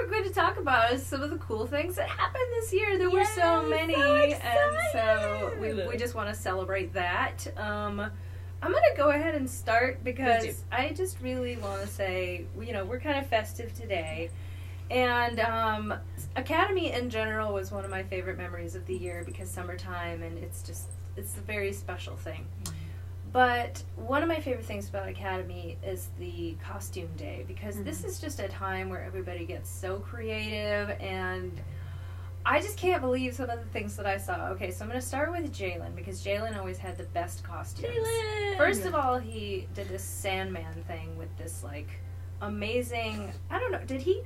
we're going to talk about is some of the cool things that happened this year. There were so many, so and so we just want to celebrate that. I'm going to go ahead and start because I just really want to say, we're kind of festive today. And Academy in general was one of my favorite memories of the year because summertime, and it's a very special thing. But one of my favorite things about Academy is the costume day, because this is just a time where everybody gets so creative, and I just can't believe some of the things that I saw. Okay, so I'm going to start with Jalen, because Jalen always had the best costumes. Jalen! First of all, he did this Sandman thing with this, amazing, I don't know, did he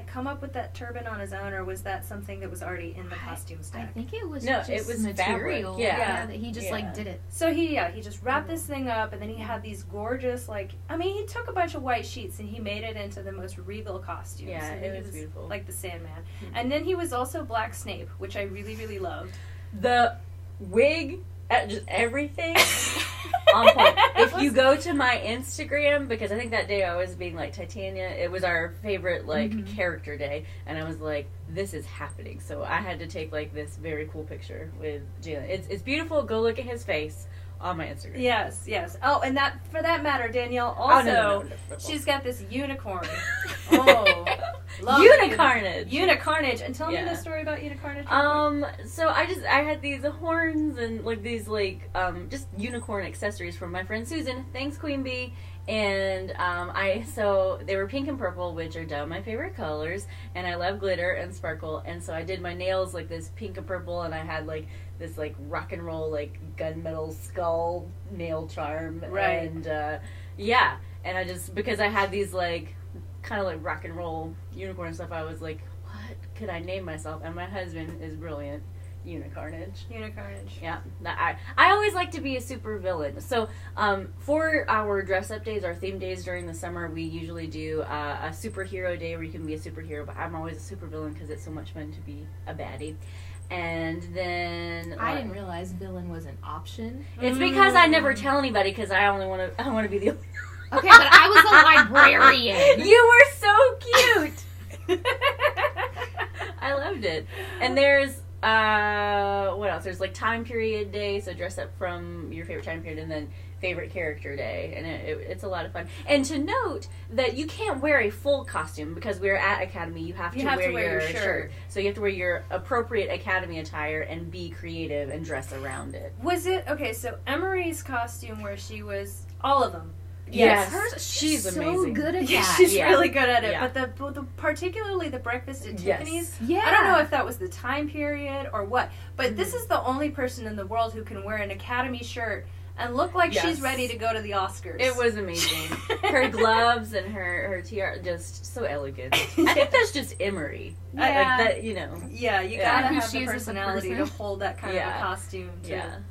come up with that turban on his own, or was that something that was already in the costume stack? I think it was it was material. Fabric. Yeah, that he just did it. So he just wrapped this thing up, and then he had these gorgeous, he took a bunch of white sheets and he made it into the most regal costumes. Yeah, and it was beautiful. Like the Sandman. And then he was also Black Snape, which I really, really loved. The wig, just everything on point. If you go to my Instagram, because I think that day I was being Titania, it was our favorite character day, and I was like, this is happening. So I had to take this very cool picture with Jalen. It's beautiful. Go look at his face on my Instagram. Yes. Oh, and that, for that matter, Danielle also, no. she's got this unicorn. Oh, love Unicarnage. Unicarnage. And tell me the story about Unicarnage. So I had these horns and these just unicorn accessories from my friend Susan. Thanks, Queen Bee. And so they were pink and purple, which are my favorite colors, and I love glitter and sparkle, and so I did my nails this pink and purple, and I had this rock and roll gunmetal skull nail charm, right? And and I just, because I had these kind of rock and roll unicorn stuff, I was like, what could I name myself? And my husband is brilliant. Unicarnage. Yeah. I always like to be a super villain. So, for our dress-up days, our theme days during the summer, we usually do a superhero day where you can be a superhero, but I'm always a super villain because it's so much fun to be a baddie. And then I didn't realize villain was an option. It's because I never tell anybody, because I want to be the only. Okay, but I was a librarian. You were so cute. I loved it. And there's what else? There's time period day, so dress up from your favorite time period, and then favorite character day, and it's a lot of fun. And to note that you can't wear a full costume, because we're at Academy. You have to wear your shirt. So you have to wear your appropriate Academy attire and be creative and dress around it. Was it okay? So Emery's costume, where she was all of them. Yes, she's amazing. So good at that. Yeah, she's really good at it. Yeah. But the particularly the breakfast at Tiffany's. Yeah. I don't know if that was the time period or what, but this is the only person in the world who can wear an Academy shirt and look like she's ready to go to the Oscars. It was amazing. Her gloves and her tiara, just so elegant. I think that's just Emery. Yeah. Yeah, you gotta have the personality to hold that kind of a costume.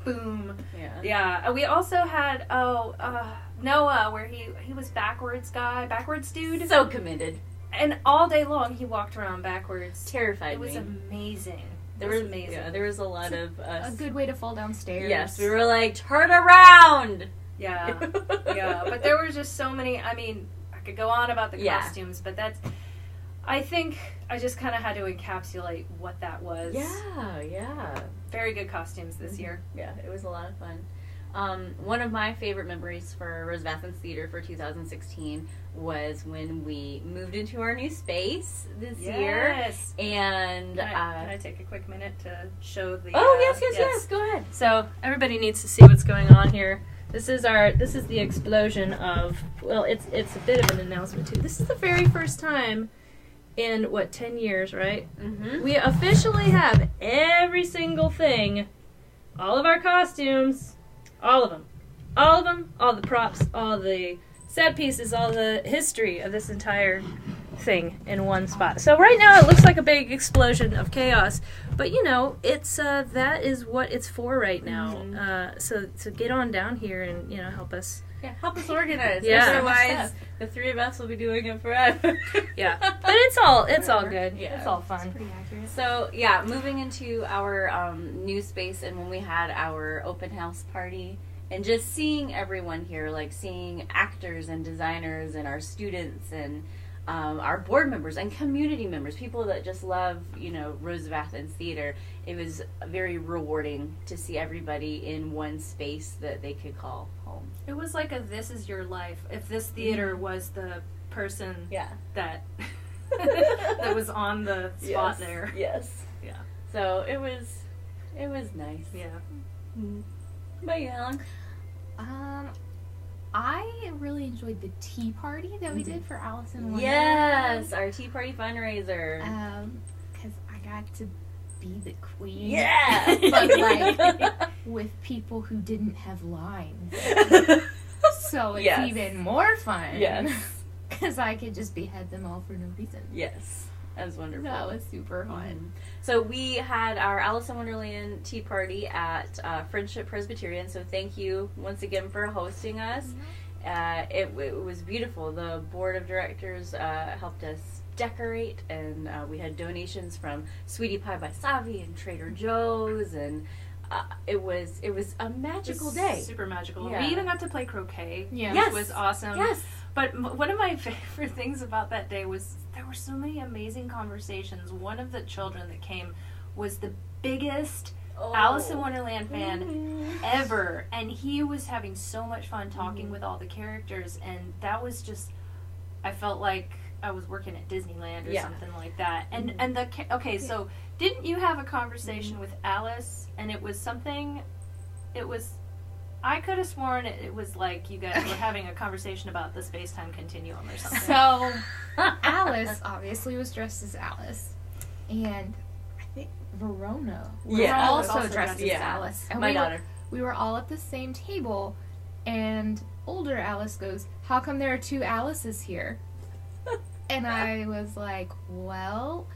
Boom. Yeah. We also had Noah, where he was backwards dude. So committed. And all day long he walked around backwards. Terrified me. It was amazing. There was a lot of us. A good way to fall downstairs. Yes, we were like, turn around! Yeah. But there were just so many, I could go on about the costumes, but I think I just kind of had to encapsulate what that was. Yeah. Very good costumes this year. Yeah, it was a lot of fun. One of my favorite memories for Roosevelt Athens Theater for 2016 was when we moved into our new space this year. Yes. And can I take a quick minute to show the? Yes. Go ahead. So everybody needs to see what's going on here. This is the explosion of. Well, it's a bit of an announcement too. This is the very first time in 10 years, right? Mm-hmm. We officially have every single thing, all of our costumes. All of them, all the props, all the set pieces, all the history of this entire thing in one spot. So right now it looks like a big explosion of chaos, but it's that is what it's for right now. So get on down here and help us. Yeah, help us organize. Yeah. Otherwise, the three of us will be doing it forever. Yeah, but it's all good. Yeah. It's all fun. It's pretty accurate. So moving into our new space, and when we had our open house party, and just seeing everyone here, seeing actors and designers and our students, and our board members and community members, people that just love, Rose of Athens theater. It was very rewarding to see everybody in one space that they could call home. It was like this is your life. If this theater was the person that that was on the spot there. Yes. Yeah. So it was nice. Yeah. Mm-hmm. But Alan? I really enjoyed the tea party that we did for Alison. Wonderland. Yes, our tea party fundraiser. Because I got to be the queen. Yeah, but like with people who didn't have lines. So it's even more fun. Yes, because I could just behead them all for no reason. Yes, that was wonderful. That was super fun. Mm-hmm. So we had our Alison Wonderland tea party at Friendship Presbyterian. So thank you once again for hosting us. Mm-hmm. It was beautiful. The board of directors helped us decorate, and we had donations from Sweetie Pie by Savi and Trader Joe's, and it was a magical day. Super magical. Yeah. We even got to play croquet, which was awesome. Yes. But one of my favorite things about that day was there were so many amazing conversations. One of the children that came was the biggest Alice in Wonderland fan ever, and he was having so much fun talking with all the characters, and that was just, I felt like I was working at Disneyland or something like that. And so didn't you have a conversation with Alice, and it was something, I could have sworn it was like you guys were having a conversation about the space-time continuum or something. So, Alice obviously was dressed as Alice, and I think Verona was also dressed as Alice. And my daughter. We were all at the same table, and older Alice goes, "How come there are two Alices here?" And I was like, well,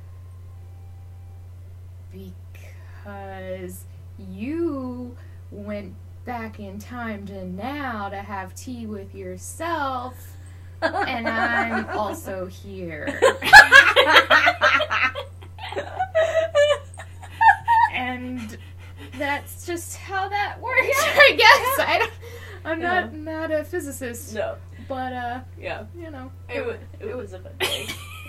because you went back in time to now to have tea with yourself, and I'm also here. And that's just how that works, I guess. I'm not a physicist. No. But, it was a fun day.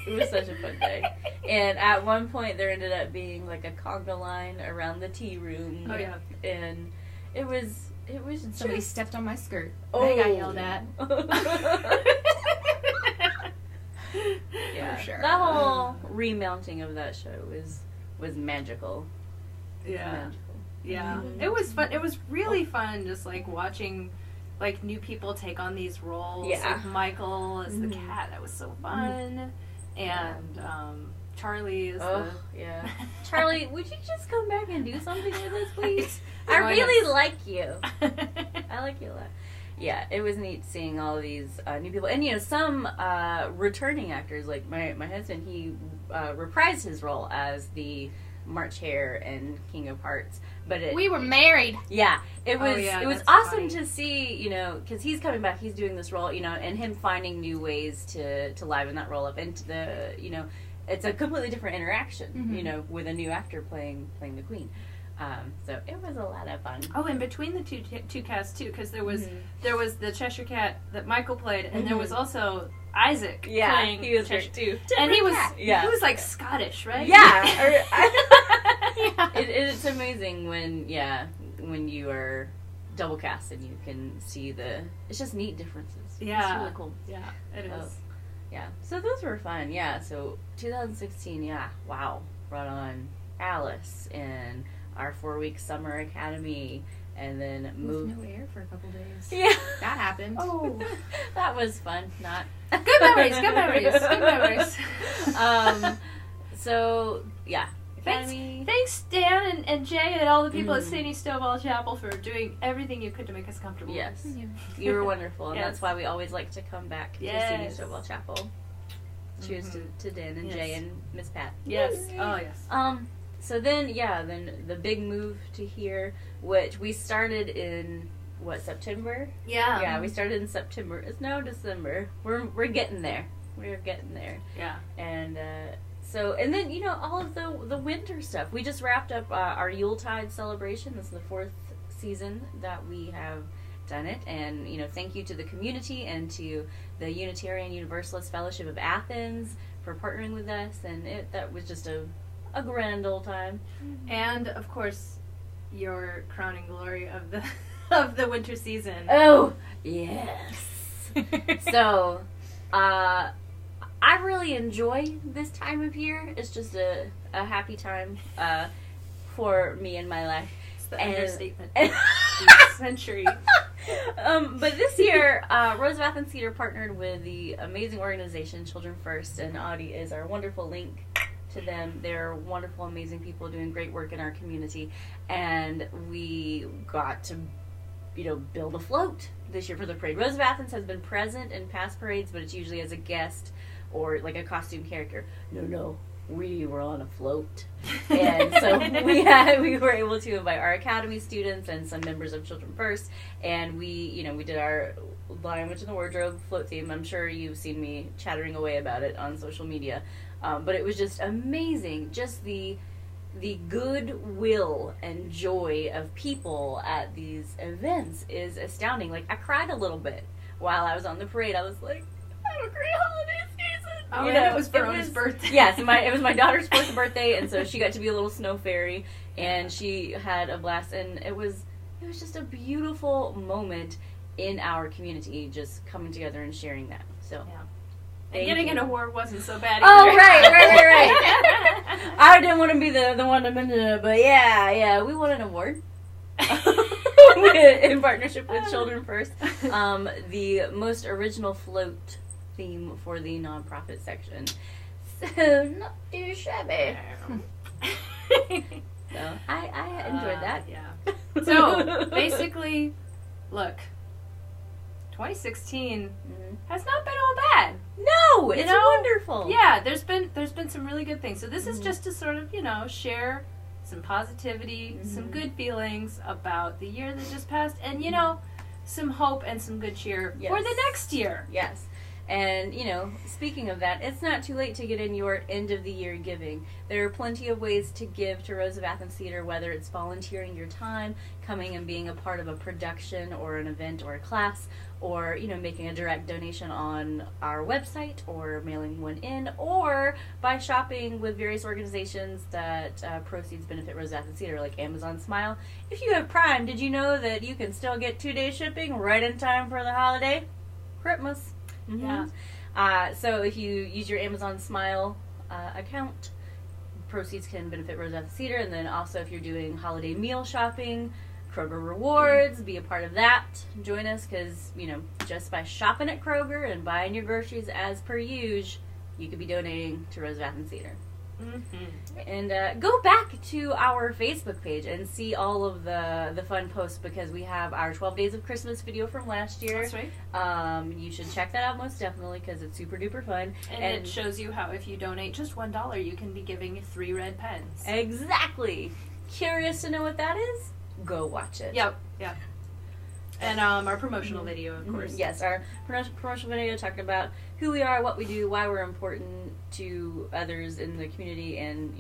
It was such a fun day. And at one point, there ended up being like a conga line around the tea room. Oh, yeah. And it was somebody stepped on my skirt. Oh. I got yelled at. Yeah. For sure. That whole remounting of that show was magical. Yeah. Magical. Yeah. Mm-hmm. It was fun. It was really fun just like watching like new people take on these roles. Yeah. Like Michael as the cat. That was so fun. And Charlie is yeah. Charlie, would you just come back and do something with us, please? I really like you. I like you a lot. Yeah, it was neat seeing all these new people. And, some returning actors, like my husband, he reprised his role as the March Hare and King of Hearts. But we were married. Yeah, it was awesome funny. to see, because he's coming back, he's doing this role, and him finding new ways to liven that role up into the, it's a completely different interaction, with a new actor playing the Queen. So it was a lot of fun. Oh, and between the two casts too, because there was the Cheshire Cat that Michael played, and there was also Isaac playing he was Cheshire too. And he was like Scottish, right? Yeah. It's amazing when you are double cast and you can see it's just neat differences. Yeah. It's really cool. Yeah, it is. Yeah. So those were fun. Yeah. So 2016. Yeah. Wow. Brought on Alice and our 4-week summer academy, and then moved. No air for a couple days. Yeah. That happened. Oh, that was fun. Not good memories. Good memories. Good memories. So yeah. Thanks, Dan and Jay and all the people at Sadie Stovall Chapel for doing everything you could to make us comfortable. Yes. You were wonderful, and Yes. that's why we always like to come back to Sadie Stovall Chapel. Cheers to Dan and Jay and Miss Pat. Yes. Oh, yes. So then the big move to here, which we started in September? Yeah. Yeah, we started in September. It's now December. We're getting there. We're getting there. Yeah. And and then all of the winter stuff. We just wrapped up our Yuletide Celebration. This is the 4th season that we have done it. And, thank you to the community and to the Unitarian Universalist Fellowship of Athens for partnering with us. And that was just a grand old time. And, of course, your crowning glory of the winter season. Oh, yes. So, I really enjoy this time of year. It's just a happy time for me in my life. It's the understatement. Century. But this year, Rose of Athens Theater partnered with the amazing organization Children First, and Audie is our wonderful link to them. They're wonderful, amazing people doing great work in our community, and we got to, build a float this year for the parade. Rose of Athens has been present in past parades, but it's usually as a guest or like a costume character. No, we were on a float, and so we were able to invite our academy students and some members of Children First, and we did our Lion Witch in the Wardrobe float theme. I'm sure you've seen me chattering away about it on social media, but it was just amazing. Just the goodwill and joy of people at these events is astounding. Like, I cried a little bit while I was on the parade. I was like, have a great holiday season. Oh, and it was Verona's birthday. Yes, it was my daughter's 4th birthday, and so she got to be a little snow fairy, and she had a blast, and it was just a beautiful moment in our community, just coming together and sharing that. So, yeah. And getting an award wasn't so bad either. Oh, right. I didn't want to be the one to mention it, but yeah, we won an award. In partnership with Children First. The most original float theme for the nonprofit section. So, not too shabby. So, I enjoyed that. Yeah. So, basically, look, 2016 has not been all bad. No, it's wonderful. Yeah, there's been some really good things. So this is just to sort of, share some positivity, some good feelings about the year that just passed, and some hope and some good cheer for the next year. Yes. And, speaking of that, it's not too late to get in your end-of-the-year giving. There are plenty of ways to give to Rose of Athens Theater, whether it's volunteering your time, coming and being a part of a production or an event or a class, or, making a direct donation on our website or mailing one in, or by shopping with various organizations that proceeds benefit Rose of Athens Theater, like Amazon Smile. If you have Prime, did you know that you can still get 2-day shipping right in time for the holiday? Christmas. Yeah. So if you use your Amazon Smile account, proceeds can benefit Rose of Athens Theater. And then also if you're doing holiday meal shopping, Kroger Rewards, be a part of that. Join us because, just by shopping at Kroger and buying your groceries as per usual, you could be donating to Rose of Athens Theater. And go back to our Facebook page and see all of the fun posts, because we have our 12 Days of Christmas video from last year. That's right. You should check that out most definitely because it's super duper fun. And it shows you how if you donate just $1, you can be giving 3 red pens. Exactly. Curious to know what that is? Go watch it. Yep. Yeah. And our promotional video, of course. Yes, our promotional video talking about who we are, what we do, why we're important to others in the community, and,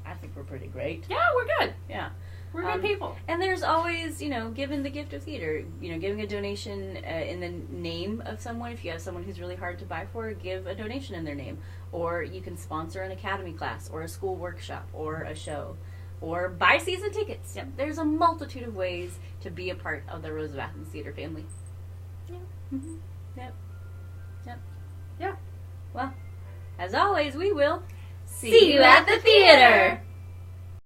I think we're pretty great. Yeah, we're good. Yeah. We're good people. And there's always, giving the gift of theater, giving a donation in the name of someone. If you have someone who's really hard to buy for, give a donation in their name. Or you can sponsor an academy class, or a school workshop, or a show. Or buy season tickets. Yep. There's a multitude of ways to be a part of the Rose of Athens Theater family. Yeah. Mm-hmm. Yep. Yeah. Well, as always, we will see you at the theater.